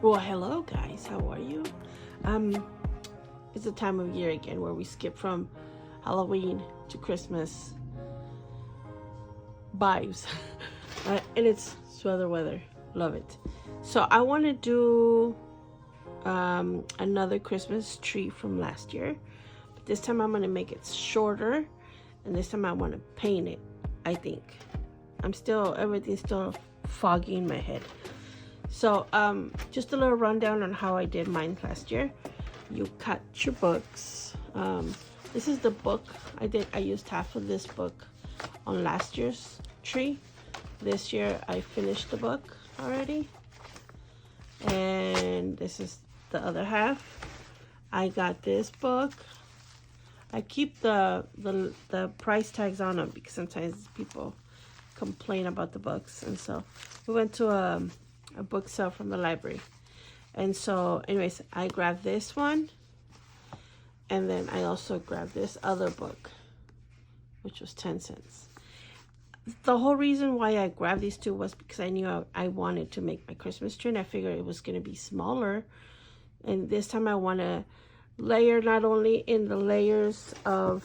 Well, hello guys, how are you? It's the time of year again where we skip from Halloween to Christmas vibes. And it's sweater weather. Love it. So I want to do another Christmas tree from last year. But this time I'm going to make it shorter. And this time I want to paint it, I think. Everything's still foggy in my head. So just a little rundown on how I did mine last year. You cut your books. This is the book I used half of this book on last year's tree. This year I finished the book already, and this is the other half. I got this book. I keep the price tags on them because sometimes people complain about the books, and so we went to a book sale from the library, and so anyways I grabbed this one, and then I also grabbed this other book, which was 10 cents. The whole reason why I grabbed these two was because I knew I wanted to make my Christmas tree, and I figured it was going to be smaller, and this time I want to layer not only in the layers of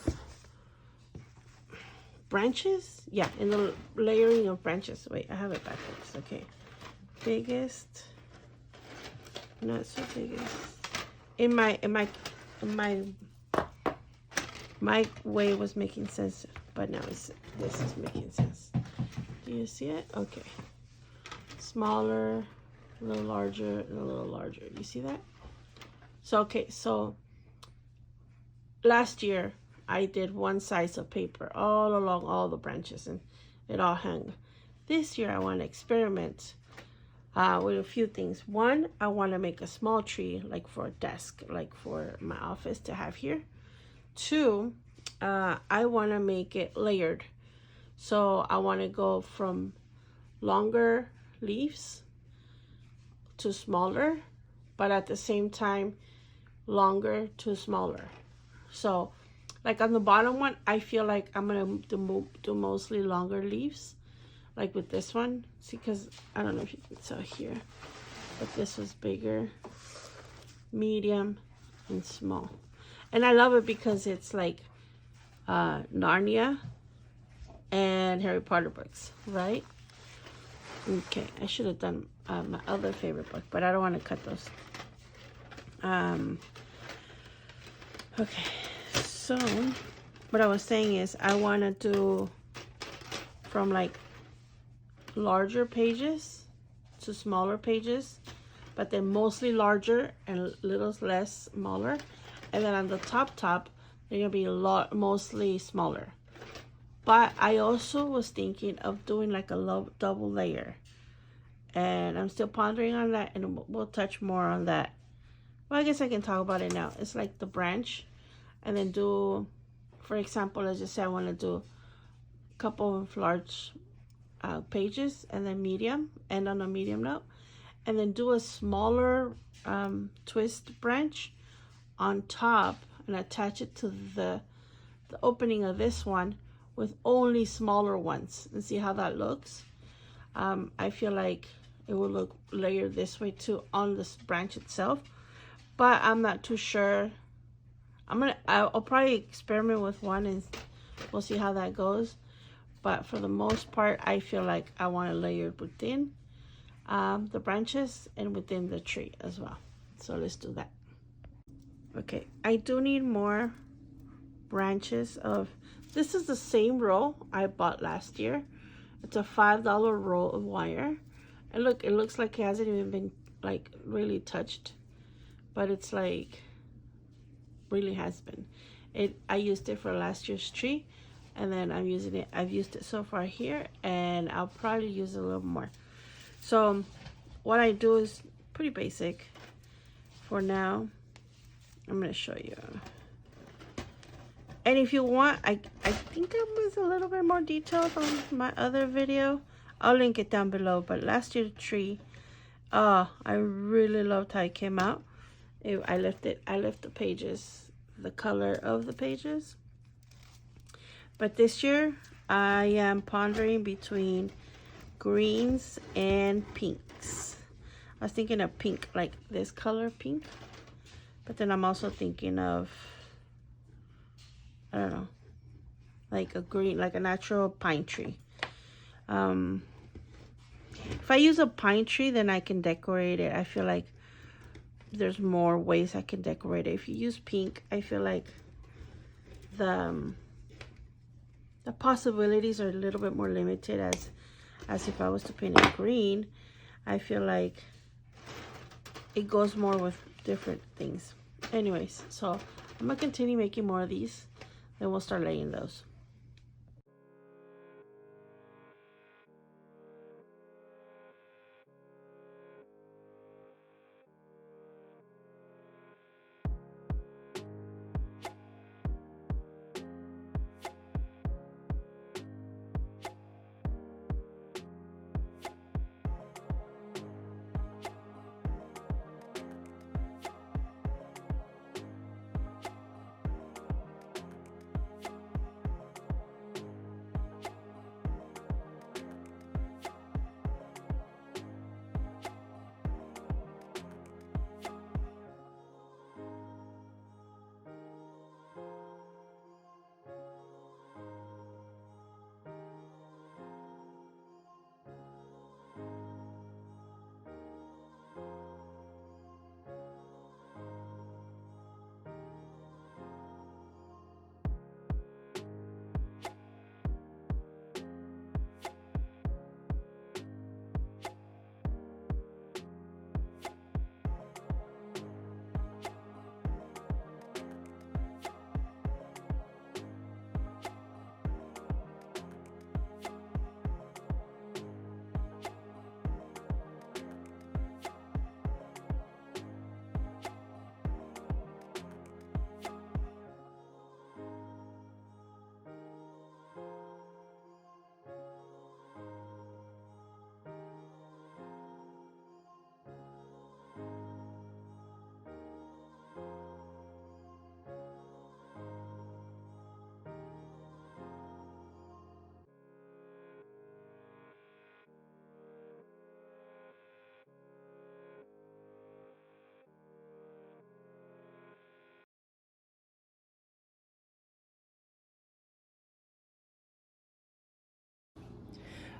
branches, in the layering of branches. Wait, I have it backwards. Okay, biggest, not so biggest. In my way was making sense, but now this is making sense. Do you see it? Okay, smaller, a little larger, and a little larger. Do you see that? So last year I did one size of paper all along all the branches, and it all hung. This year I want to experiment with a few things. One, I want to make a small tree, like for a desk, like for my office to have here. Two, I want to make it layered. So I want to go from longer leaves to smaller, but at the same time, longer to smaller. So like on the bottom one, I feel like I'm going to do mostly longer leaves. Like with this one, see, because I don't know if you can tell here, but this was bigger, medium, and small. And I love it because it's like Narnia and Harry Potter books, right? Okay, I should have done my other favorite book, but I don't want to cut those. Okay, so what I was saying is I want to do from like larger pages to smaller pages, but then mostly larger and little less smaller, and then on the top they're gonna be mostly smaller. But I also was thinking of doing like a double layer, and I'm still pondering on that, and we'll touch more on that. Well, I guess I can talk about it now. It's like the branch, and then do, for example, let's just say I want to do a couple of large pages, and then medium, end on a medium note, and then do a smaller twist branch on top and attach it to the opening of this one with only smaller ones, and see how that looks. I feel like it will look layered this way too on this branch itself, but I'm not too sure. I'll probably experiment with one and we'll see how that goes. But for the most part, I feel like I want to layer it within the branches and within the tree as well. So let's do that. Okay, I do need more branches of, this is the same roll I bought last year. It's a $5 roll of wire. And look, it looks like it hasn't even been like really touched, but it's like really has been. I used it for last year's tree, and then I've used it so far here, and I'll probably use it a little more. So what I do is pretty basic for now. I'm going to show you, and if you want, I think I was a little bit more detailed on my other video. I'll link it down below. But last year's tree, I really loved how it came out. I left the pages, the color of the pages. But this year I am pondering between greens and pinks. I was thinking of pink, like this color pink. But then I'm also thinking of, I don't know, like a green, like a natural pine tree. If I use a pine tree, then I can decorate it. I feel like there's more ways I can decorate it. If you use pink, I feel like the possibilities are a little bit more limited as if I was to paint it green. I feel like it goes more with different things. Anyways, so I'm gonna continue making more of these, then we'll start laying those.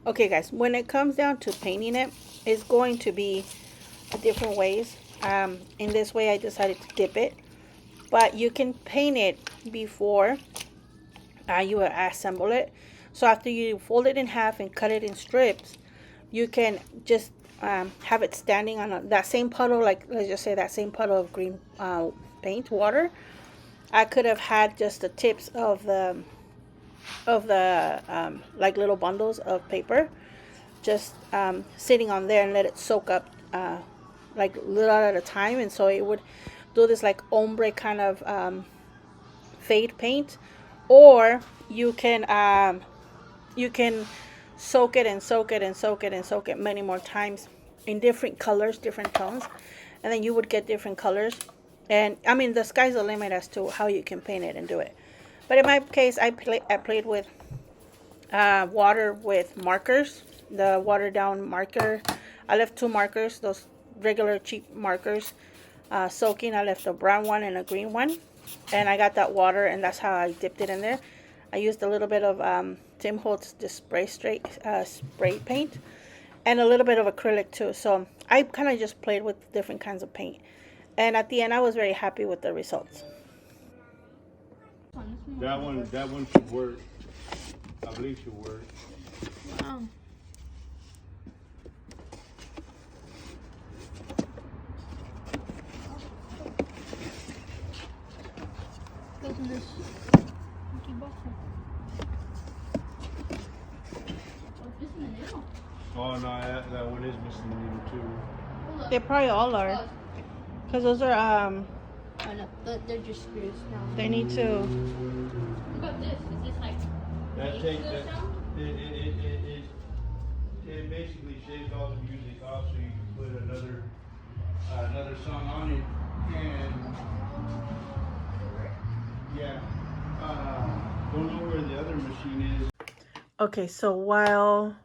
Okay guys, when it comes down to painting it, it's going to be different ways. In this way I decided to dip it, but you can paint it before you assemble it. So after you fold it in half and cut it in strips, you can just have it standing on that same puddle, like let's just say that same puddle of green paint water. I could have had just the tips of the like little bundles of paper just sitting on there and let it soak up like a little at a time, and so it would do this like ombre kind of fade paint. Or you can soak it and soak it and soak it and soak it many more times in different colors, different tones, and then you would get different colors. And I mean, the sky's the limit as to how you can paint it and do it. But in my case, I played with water with markers, the watered down marker. I left 2 markers, those regular cheap markers, soaking. I left a brown one and a green one, and I got that water, and that's how I dipped it in there. I used a little bit of Tim Holtz spray paint and a little bit of acrylic too. So I kind of just played with different kinds of paint, and at the end I was very happy with the results. That one should work. I believe should work. Wow. Oh no, that one is missing the needle too. They probably all are, because those are Oh no, they're just screws now. they need to. What about this? Is this like That takes that. It basically shaves all the music off, so you can put another song on it. And yeah, don't know where the other machine is. Okay, so while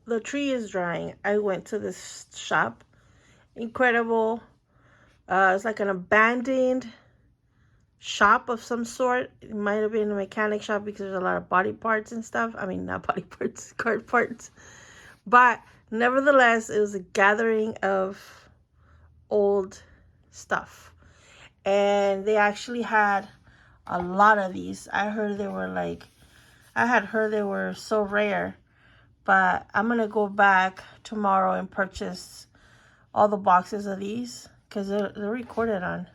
the tree is drying, I went to this shop incredible. It's like an abandoned shop of some sort. It might have been a mechanic shop because there's a lot of body parts and stuff. I mean, not body parts, car parts. But nevertheless, it was a gathering of old stuff. And they actually had a lot of these. I had heard they were so rare. But I'm going to go back tomorrow and purchase all the boxes of these because they're recorded on.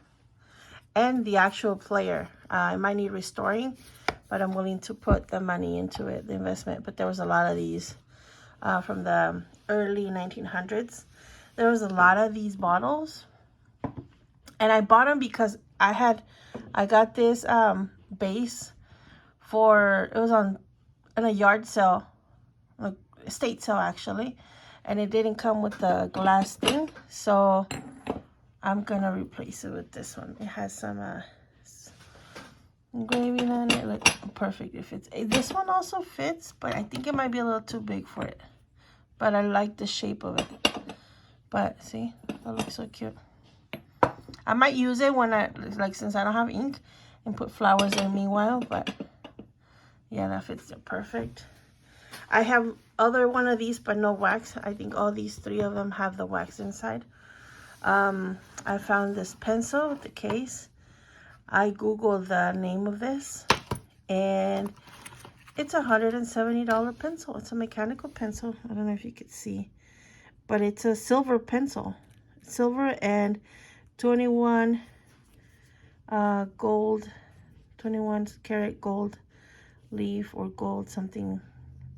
And the actual player. I might need restoring, but I'm willing to put the money into it, the investment. But there was a lot of these from the early 1900s. There was a lot of these bottles. And I bought them because I got this base for, it was on a yard sale. Like estate sale actually, and it didn't come with the glass thing, so I'm gonna replace it with this one. It has some engraving on it. Look, perfect. It fits. This one also fits, but I think it might be a little too big for it, but I like the shape of it. But see, that looks so cute. I might use it when since I don't have ink, and put flowers in meanwhile. But yeah, that fits it perfect. I have other one of these, but no wax. I think all these 3 of them have the wax inside. I found this pencil with the case. I Googled the name of this, and it's a $170 pencil. It's a mechanical pencil. I don't know if you could see, but it's a silver pencil. Silver and 21 gold, 21 karat gold leaf or gold something.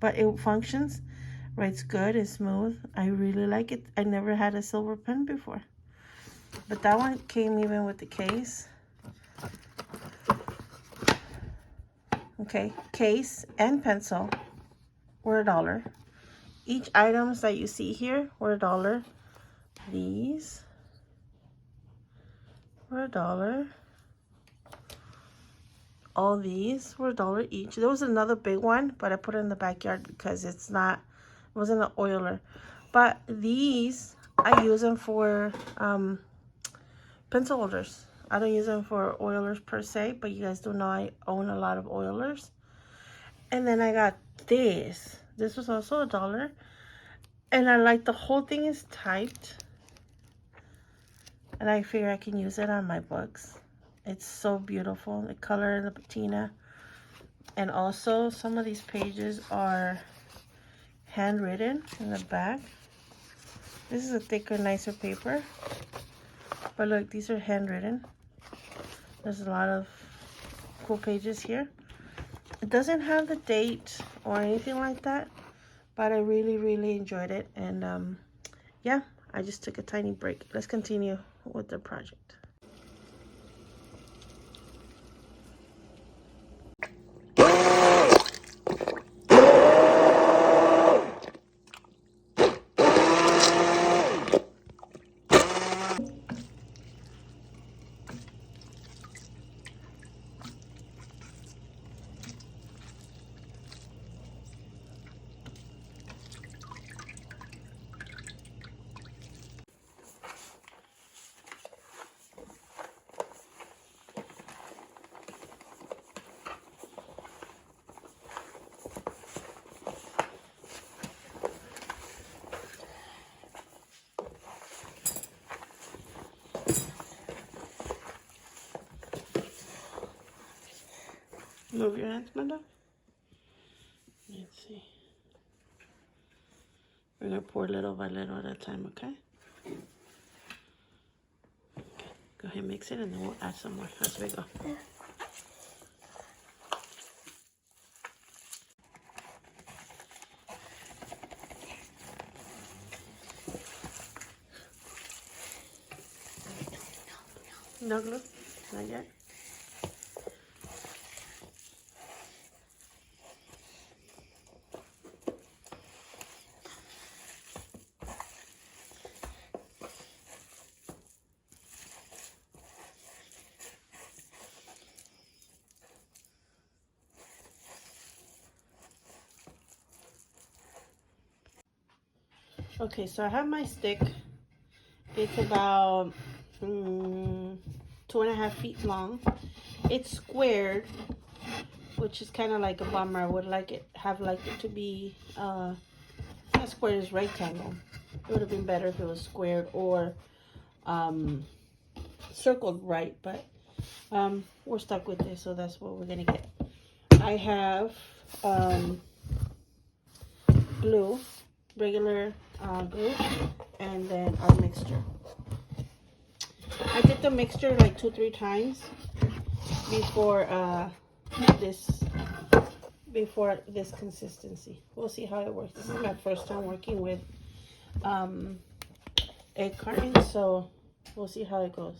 But it functions, writes good, it's smooth. I really like it. I never had a silver pen before. But that one came even with the case. Okay, case and pencil were $1. Each items that you see here were $1. These were $1. All these were $1 each. There was another big one, but I put it in the backyard because it wasn't an oiler. But these, I use them for pencil holders. I don't use them for oilers per se, but you guys do know I own a lot of oilers. And then I got this. This was also $1. And I like the whole thing is typed. And I figure I can use it on my books. It's so beautiful, the color and the patina. And also, some of these pages are handwritten in the back. This is a thicker, nicer paper. But look, these are handwritten. There's a lot of cool pages here. It doesn't have the date or anything like that, but I really, really enjoyed it. And yeah, I just took a tiny break. Let's continue with the project. Move your hands, Manda. Let's see. We're going to pour little by little at a time, okay? Go ahead and mix it, and then we'll add some more as we go. No glue? Not yet? Okay, so I have my stick It's about 2.5 feet long. It's squared, which is kind of like a bummer. I would liked it to be not squared, as rectangle. It would have been better if it was squared or circled right, but we're stuck with this, so that's what we're gonna get. I have glue, regular glue, and then our mixture. I did the mixture like 2-3 times before this consistency. We'll see how it works. This is my first time working with egg cartons, so we'll see how it goes.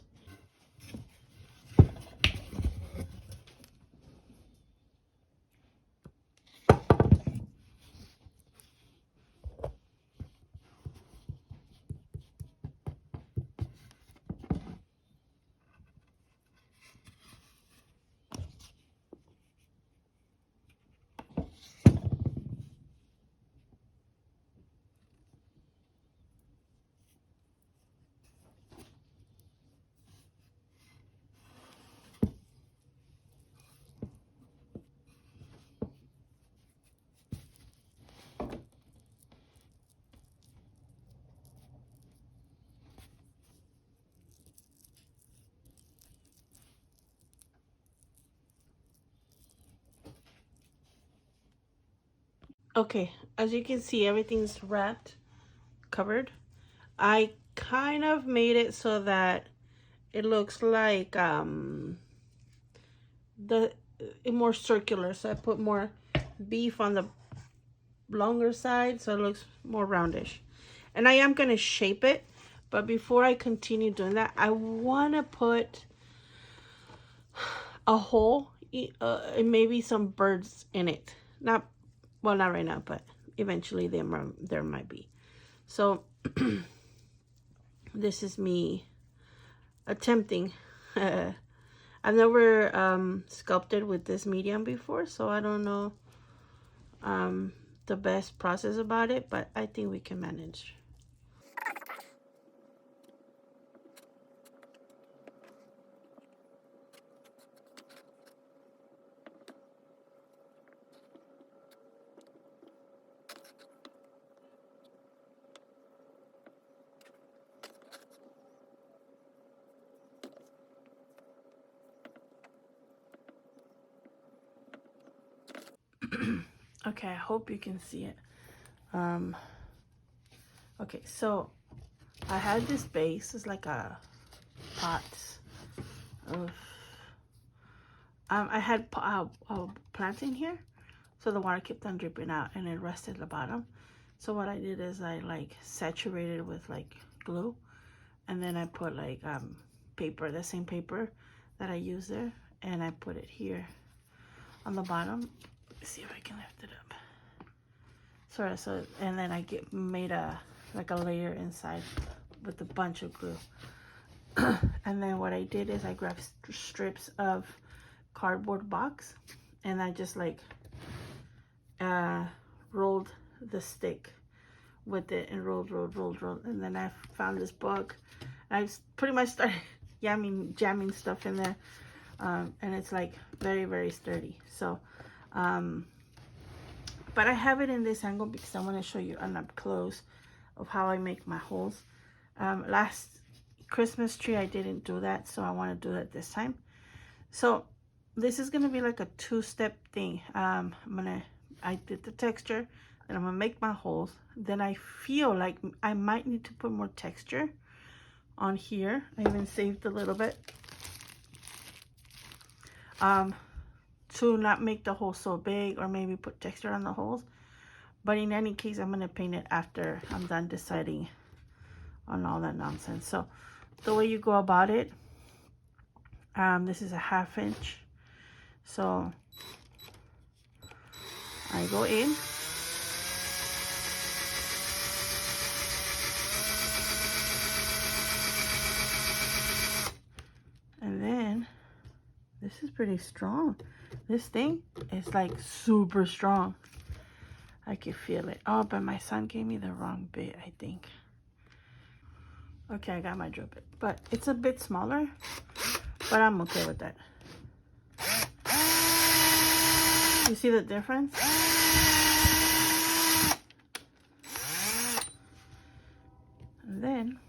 Okay, as you can see, everything's wrapped, covered. I kind of made it so that it looks like more circular. So I put more beef on the longer side, so it looks more roundish. And I am gonna shape it, but before I continue doing that, I want to put a hole and maybe some birds in it. Not right now, but eventually there might be. So this is me attempting. I've never sculpted with this medium before, so I don't know the best process about it, but I think we can manage. Okay, I hope you can see it. Okay, so I had this base. It's like a pot of I had a plant in here, so the water kept on dripping out and it rested at the bottom. So what I did is I like saturated with like glue, and then I put like paper, the same paper that I used there, and I put it here on the bottom. Let's see if I can lift it up. Sorry, so and then I made a layer inside with a bunch of glue. And then what I did is I grabbed strips of cardboard box, and I just like rolled the stick with it and rolled, and then I found this book. I pretty much started jamming stuff in there, and it's like very, very sturdy. So but I have it in this angle because I want to show you an up close of how I make my holes. Last Christmas tree I didn't do that, so I want to do that this time. So this is going to be like a 2-step thing. I did the texture, then I'm gonna make my holes. Then I feel like I might need to put more texture on here. I even saved a little bit to not make the hole so big, or maybe put texture on the holes. But in any case, I'm gonna paint it after I'm done deciding on all that nonsense. So the way you go about it, this is a 1/2 inch, so I go in, and then this is pretty strong. This thing is like super strong. I can feel it. Oh, but my son gave me the wrong bit, I think. Okay, I got my drill bit, but it's a bit smaller, but I'm okay with that. You see the difference? And then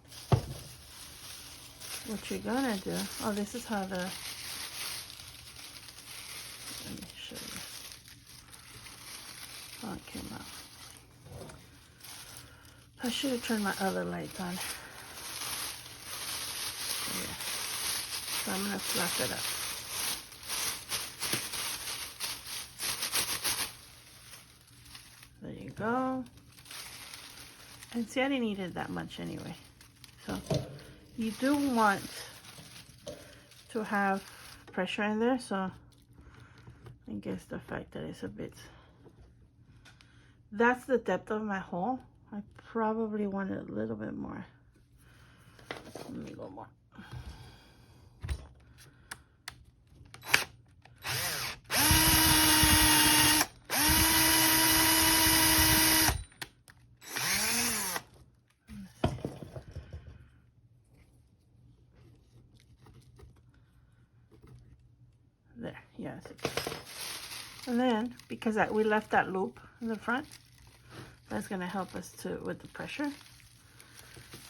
what you're gonna do, oh, this is how the, let me show you how it came out. I should have turned my other lights on. Yeah. So I'm gonna fluff it up. There you go. And see, I didn't need it that much anyway. So you do want to have pressure in there, so I guess the fact that it's a bit, that's the depth of my hole. I probably want it a little bit more. Let me go more. There, yeah, and then because we left that loop in the front, that's gonna help us with the pressure. I'm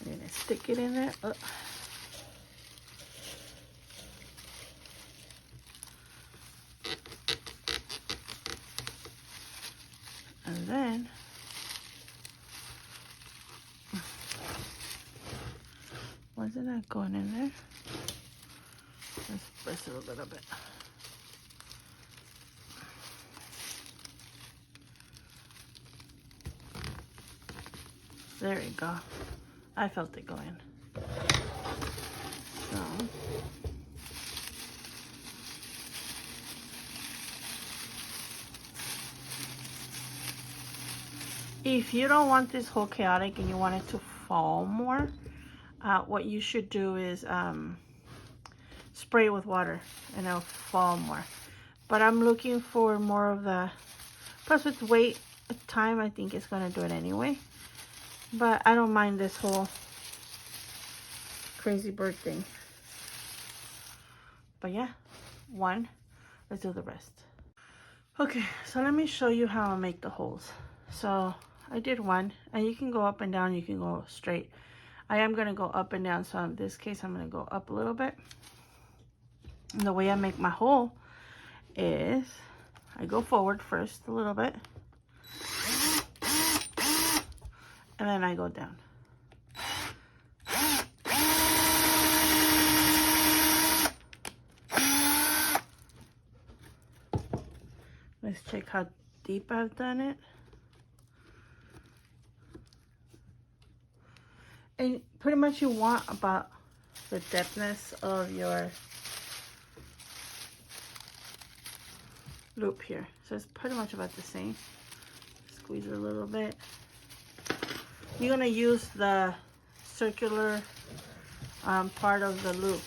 gonna stick it in there. Oh. And then why is it not going in there? Let's press it a little bit. There you go. I felt it go in. So if you don't want this whole chaotic and you want it to fall more, what you should do is spray it with water and it'll fall more. But I'm looking for more of the, plus with weight, time, I think it's gonna do it anyway. But I don't mind this whole crazy bird thing. But yeah, one, let's do the rest. Okay, so let me show you how I make the holes. So I did one, and you can go up and down, you can go straight. I am gonna go up and down, so in this case, I'm gonna go up a little bit. And the way I make my hole is I go forward first a little bit, and then I go down. Let's check how deep I've done it. And pretty much you want about the depthness of your loop here. So it's pretty much about the same. Squeeze it a little bit. You're gonna use the circular part of the loop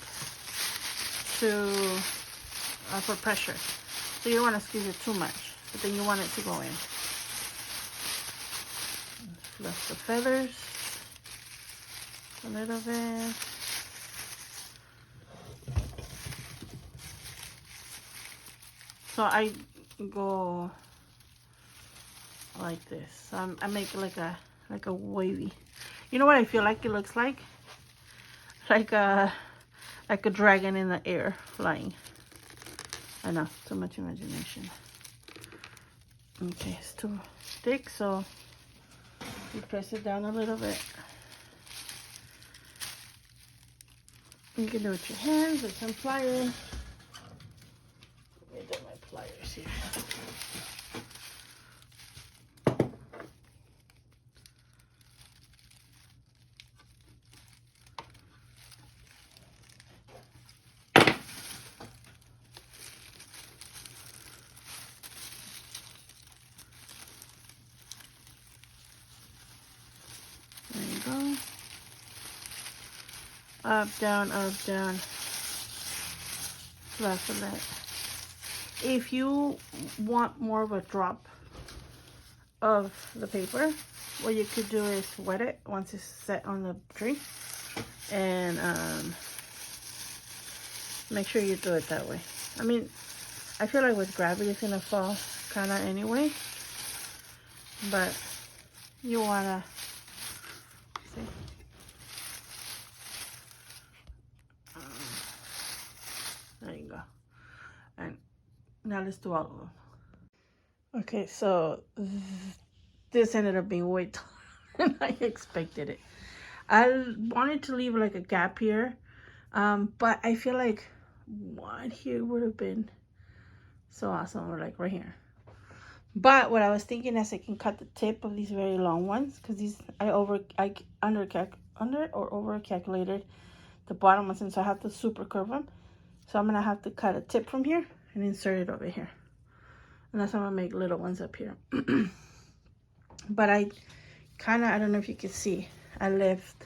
for pressure. So you don't want to squeeze it too much, but then you want it to go in. Fluff the feathers a little bit. So I go like this. So I make like a wavy. You know what I feel like it looks like? Like a dragon in the air flying. I know, too much imagination. Okay, it's too thick, so you press it down a little bit. You can do it with your hands, with some pliers. Let me get my pliers here. There you go. Up, down, fluff of that. If you want more of a drop of the paper, what you could do is wet it once it's set on the tree. And make sure you do it that way. I mean, I feel like with gravity it's gonna fall kind of anyway, but you wanna see. There you go. And now let's do all of them. Okay, so this ended up being way taller than I expected it. I wanted to leave like a gap here, but I feel like one here would have been so awesome, or like right here. But what I was thinking is I can cut the tip of these very long ones, because these I over calculated the bottom ones, and so I have to super curve them. So I'm gonna have to cut a tip from here and insert it over here, and that's how I'm gonna make little ones up here. But I don't know if you can see, I left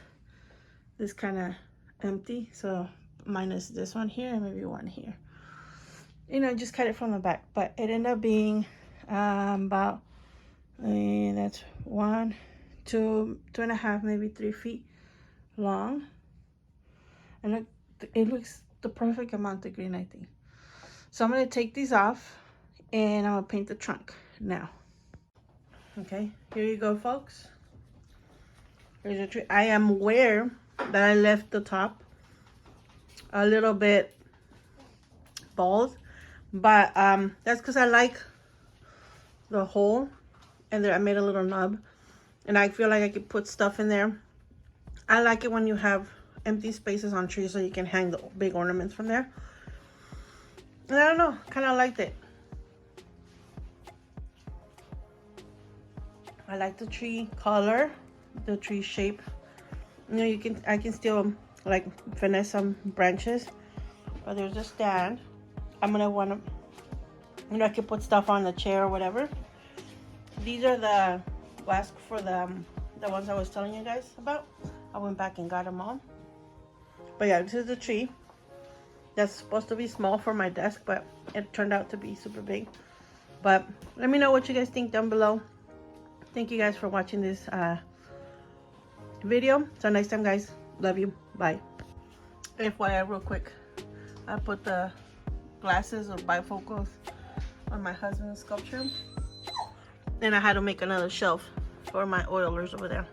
this kind of empty, so minus this one here and maybe one here. You know, just cut it from the back, but it ended up being about that's 1, 2, 2.5, maybe 3 feet long, and it looks the perfect amount of green, I think. So I'm gonna take these off and I'm gonna paint the trunk now. Okay, here you go, folks. Here's a tree. I am aware that I left the top a little bit bald, but that's because I like the hole, and there I made a little nub, and I feel like I could put stuff in there. I like it when you have empty spaces on trees so you can hang the big ornaments from there. And I don't know, kind of liked it. I like the tree color, the tree shape. You know, I can still like finesse some branches, but there's a stand. I'm gonna wanna, you know, I can put stuff on the chair or whatever. These are the wax for the ones I was telling you guys about. I went back and got them all. But yeah, this is the tree. That's supposed to be small for my desk, but it turned out to be super big. But let me know what you guys think down below. Thank you guys for watching this video. Till next time, guys. Love you. Bye. FYI, real quick, I put the glasses or bifocals on my husband's sculpture, and I had to make another shelf for my oilers over there.